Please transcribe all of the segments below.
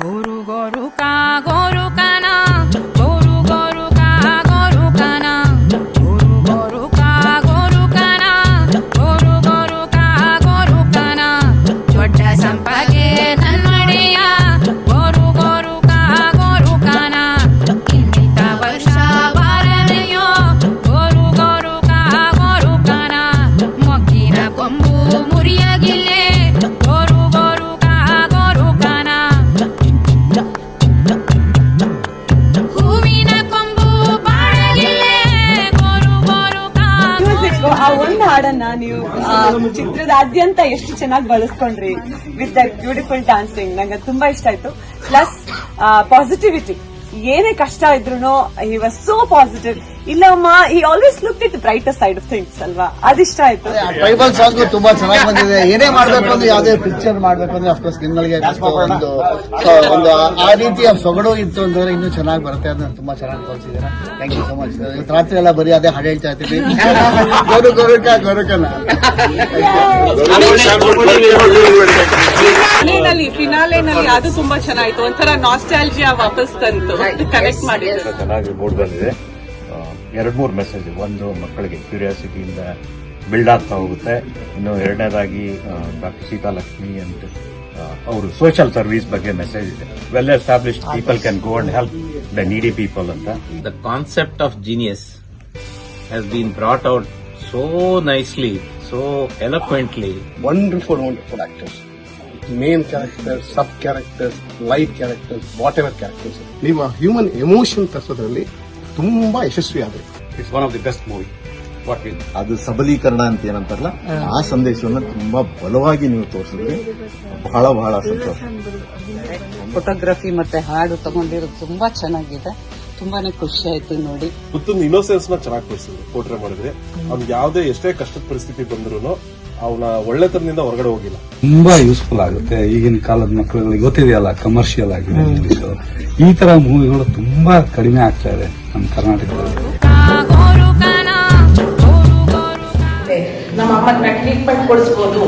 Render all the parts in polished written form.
गोरु गोरु का गोरु काना गोरु गोरु का गोरु काना गोरु गोरु का गोरु काना गोरु गोरु का गोरु काना ದೊಡ್ಡ ಸಂಪಗೆ ನನ್ನಡೆಯ गोरु गोरु का गोरु काना ಇನ್ನಿತ ವರ್ಷ ಬಾರನೆಯೋ गोरु गोरु का गोरु काना ಮೊಗ್ಗಿನ ಕೊಂಬು ಮುರಿಯಗಿಲ್ಲೆ गोरु गोरु का गोरु काना ಹೂವಿನ ಕೊಂಬು ಬಾಳಗಿಲ್ಲೆ गोरु गोरु का ಆ ಒಂದು ಹಾಡನ್ನ ನೀವು ಚಿತ್ರದಾದ್ಯಂತ ಎಷ್ಟು ಚೆನ್ನಾಗಿ ಬಳಸ್ಕೊಂಡ್ರಿ ವಿತ್ ದಟ್ ಬ್ಯೂಟಿಫುಲ್ ಡಾನ್ಸಿಂಗ್. ನಂಗೆ ತುಂಬಾ ಇಷ್ಟ ಆಯ್ತು. ಪ್ಲಸ್ ಪಾಸಿಟಿವಿಟಿ, ಏನೇ ಕಷ್ಟ ಇದ್ರು ಹಿ ವಾಸ್ ಸೋ ಪಾಸಿಟಿವ್. ಇಲ್ಲಮ್ಮ he always look it brighter side of things ಅಲ್ವಾ, ಅದಿಷ್ಟ ಆಯ್ತು. ಟ್ರೈಬಲ್ ಸಾಂಗ್ ತುಂಬಾ ಚೆನ್ನಾಗಿ ಬಂದಿದೆ. ಏನೇ ಮಾಡ್ಬೇಕು ಅಂದ್ರೆ ಯಾವ್ದೇ ಪಿಕ್ಚರ್ ಮಾಡ್ಬೇಕು ಅಂದ್ರೆ ಅಫ್ಕೋರ್ಸ್ ನಿಮ್ಗಳಿಗೆ ಒಂದು ಆ ರೀತಿಯ ಸೊಗಡು ಇತ್ತು ಅಂತಂದ್ರೆ ಇನ್ನೂ ಚೆನ್ನಾಗಿ ಬರುತ್ತೆ. ಅದನ್ನ ತುಂಬಾ ಚೆನ್ನಾಗಿ ತೋರಿಸಿದ್ದೀರಾ. Thank you so much. ಇವತ್ತು ರಾತ್ರಿ ಎಲ್ಲ ಬರೀ ಅದೇ ಹಾಡು ಹೇಳ್ತಾ ಇರ್ತೀವಿ, ಗೋರು ಗೋರುಕ ಗೋರುಕನ. ಫಿನಾಲೆನಲ್ಲಿ ಅದು ತುಂಬಾ ಚೆನ್ನಾಗಿತ್ತು. ಒಂಥರ ನಾಸ್ಟಾಲ್ಜಿಯಾ ವಾಪಸ್ ತಂತು, ಕನೆಕ್ಟ್ ಮಾಡಿದ್ರು. ಚೆನ್ನಾಗಿ ಮೂಡ್ ಬಂದಿದೆ. 2-3 ಮೆಸೇಜ್. ಒಂದು, ಮಕ್ಕಳಿಗೆ ಕ್ಯೂರಿಯಾಸಿಟಿಯಿಂದ ಬಿಲ್ಡ್ ಆಗ್ತಾ ಹೋಗುತ್ತೆ. ಇನ್ನು ಎರಡನೇದಾಗಿ ಡಾಕ್ಟರ್ ಸೀತಾಲಕ್ಷ್ಮಿ ಅಂತ ಅವರು ಸೋಷಿಯಲ್ ಸರ್ವಿಸ್ ಬಗ್ಗೆ ಮೆಸೇಜ್ ಇದೆ. Well established people can go and help the ನೀಡಿ ಪೀಪಲ್ ಅಂತ. The concept of genius has been brought out so nicely, so eloquently. Wonderful actors. Main characters, sub characters, light characters, whatever characters. ನೀವು human emotion ತರಿಸೋದ್ರಲ್ಲಿ ತುಂಬಾ ಯಶಸ್ವಿ ಆದ್ರೆ it's one of the best movie. What we ಅದು ಸಬಲೀಕರಣ ಅಂತ ಏನಂತಾರಲ್ಲ, ಆ ಸಂದೇಶವನ್ನು ತುಂಬಾ ಬಲವಾಗಿ ನೀವು ತೋರಿಸಿದ್ರೆ ಬಹಳ ಬಹಳ ಸಂತೋಷ. ಫೋಟೋಗ್ರಫಿ ಮತ್ತೆ ಹಾಡು ತಗೊಂಡಿರೋದು ತುಂಬಾ ಚೆನ್ನಾಗಿದೆ. ತುಂಬಾನೇ ಖುಷಿ ಆಯ್ತು ನೋಡಿ. ಮತ್ತೊಂದು ಇನ್ನೋಸೆನ್ಸ್ ನ ಚೆನ್ನಾಗಿ ತೋರಿಸಿದ್ರು, ಪೋರ್ಟ್ರೇ ಮಾಡಿದ್ರೆ. ಅವ್ನು ಯಾವುದೇ ಎಷ್ಟೇ ಕಷ್ಟದ ಪರಿಸ್ಥಿತಿ ಬಂದ್ರು ಅವನ ಒಳ್ಳೆತನದಿಂದ ಹೊರಗಡೆ ಹೋಗಿಲ್ಲ. ತುಂಬಾ ಯೂಸ್ಫುಲ್ ಆಗುತ್ತೆ. ಈಗಿನ ಕಾಲದ ಮಕ್ಕಳುಗಳಿಗೆ ಗೊತ್ತಿದೆಯಲ್ಲ, ಕಮರ್ಷಿಯಲ್ ಆಗಿದೆ ಇಂಗ್ಲಿಷ್. ಈ ತರ ಮೂವಿಗಳು ತುಂಬಾ ಕಡಿಮೆ ಆಗ್ತಾ ಇದೆ ನಮ್ಮ ಕರ್ನಾಟಕದಲ್ಲಿ. ನಮ್ಮ ಅಮ್ಮನ ಟ್ರೀಟ್ಮೆಂಟ್ ಕೊಡಿಸ್ಬೋದು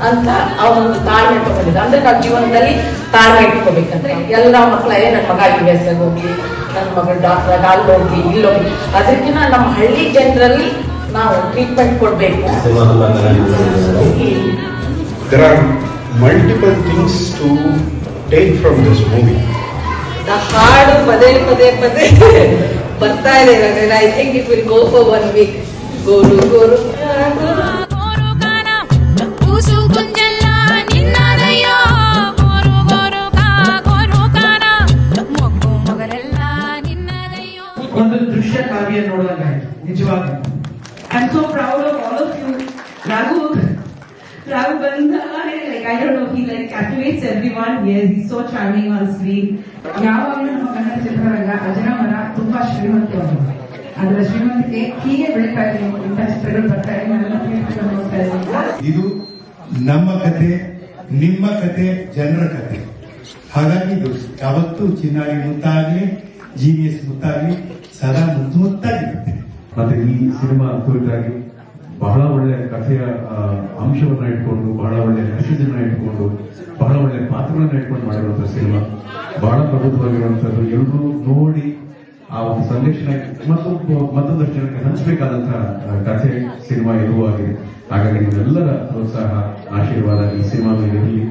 ಅಂತ ಅವನೊಂದು ತಾಳ್ಮೆ ತಗೊಂಡಿದ್ದ. ಅಂದ್ರೆ ನಾವು ಜೀವನದಲ್ಲಿ ತಾಳ್ಮೆ ಇಟ್ಕೋಬೇಕಂದ್ರೆ ಎಲ್ಲ ಮಕ್ಕಳೇ ನನ್ನ ಮಗ US ಹೋಗಿ, ನನ್ನ ಮಗಳು ಡಾಕ್ಟರ್ ಅಲ್ಲಿ ಹೋಗಿ ಇಲ್ಲೋಗಿ, ಅದಕ್ಕಿಂತ ನಮ್ಮ ಹಳ್ಳಿ ಜನರಲ್ಲಿ ನಾವು ಟ್ರೀಟ್ಮೆಂಟ್ ಕೊಡ್ಬೇಕು. There are multiple things to take from this movie. ಹಾಡು ಪದೇ ಪದೇ ಪದೇ ಬರ್ತಾ ಇದೆ. I think it will go for 1 week. Goru Goru गोरु काना ಕೂಸು ಕುಂಜಲ್ಲ ನಿನ್ನದಯ್ಯೋ गोरु गोरु का गोरु काना ಮೊಗ್ಗು ಮಗರೆಲ್ಲ ನಿನ್ನದಯ್ಯೋ. ಒಂದು ದೃಶ್ಯ ಕಾವ್ಯ ನೋಡಿದಾಗಾಯ್ತು ನಿಜವಾಗ್ಲೂ. I am so proud of all of you. Raghu ಬಂದ like I don't know, he like captivates everyone here. He's so charming on screen. ಯಾವಾಗಲೂ ನಮ್ಮ ಕನ್ನಡ ಚಿತ್ರರಂಗ ಅಜರಾಮರ ತುಂಬಾ ಶ್ರೀಮಂತವಾಗಿದೆ. ಅದರ ಶ್ರೀಮಂತಿಕೆ ಹೀಗೆ ಬೆಳೀತಾ ಇದೆ. ಇಂಥ ಚಿತ್ರಗಳು ಬರ್ತಾ ಇದೆ, ನಾವೆಲ್ಲ ಥಿಯೇಟರ್ ನೋಡ್ತಾ ಇದ್ದೀವಿ. ಇದು ನಮ್ಮ ಕತೆ, ನಿಮ್ಮ ಕತೆ, ಜನರ ಕತೆ. ಹಾಗಾಗಿ ಇದು ಯಾವತ್ತೂ ಚಿನ್ನಾಗಿ ಮುತ್ತಾಗ್ಲಿ, ಜೀನಿಯಸ್ ಮುತ್ತಾಗ್ಲಿ, ಸದಾ ಮುದ್ದಾಗಿರುತ್ತೆ. ಮತ್ತೆ ಈ ಸಿನಿಮಾ ಕುರಿತಾಗಿ ಬಹಳ ಒಳ್ಳೆ ಕಥೆಯ ಅಂಶವನ್ನ ಇಟ್ಕೊಂಡು, ಬಹಳ ಒಳ್ಳೆ ಮೆಸೇಜನ್ನ ಇಟ್ಕೊಂಡು, ಬಹಳ ಒಳ್ಳೆ ಪಾತ್ರಗಳನ್ನ ಇಟ್ಕೊಂಡು ಮಾಡಿರುವಂತಹ ಸಿನಿಮಾ. ಬಹಳ ಪ್ರಬುದ್ಧವಾಗಿರುವಂತದ್ದು. ಎಲ್ಲರೂ ನೋಡಿ ಆ ಒಂದು ಸಂದೇಶನ ಮತ್ತೊಂದಷ್ಟು ಜನಕ್ಕೆ ಹಂಚಬೇಕಾದಂತಹ ಕಥೆ ಸಿನಿಮಾ ಇರುವಾಗಿದೆ. ಹಾಗಾಗಿ ನಿಮ್ಮೆಲ್ಲರ ಪ್ರೋತ್ಸಾಹ, ಆಶೀರ್ವಾದ ಈ ಸಿನಿಮಾ ಮೇಲೆ ಇರಲಿ.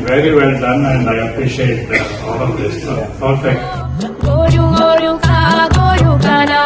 Very well done and I appreciate all of this. Perfect. गोरु गोरु का गोरु काना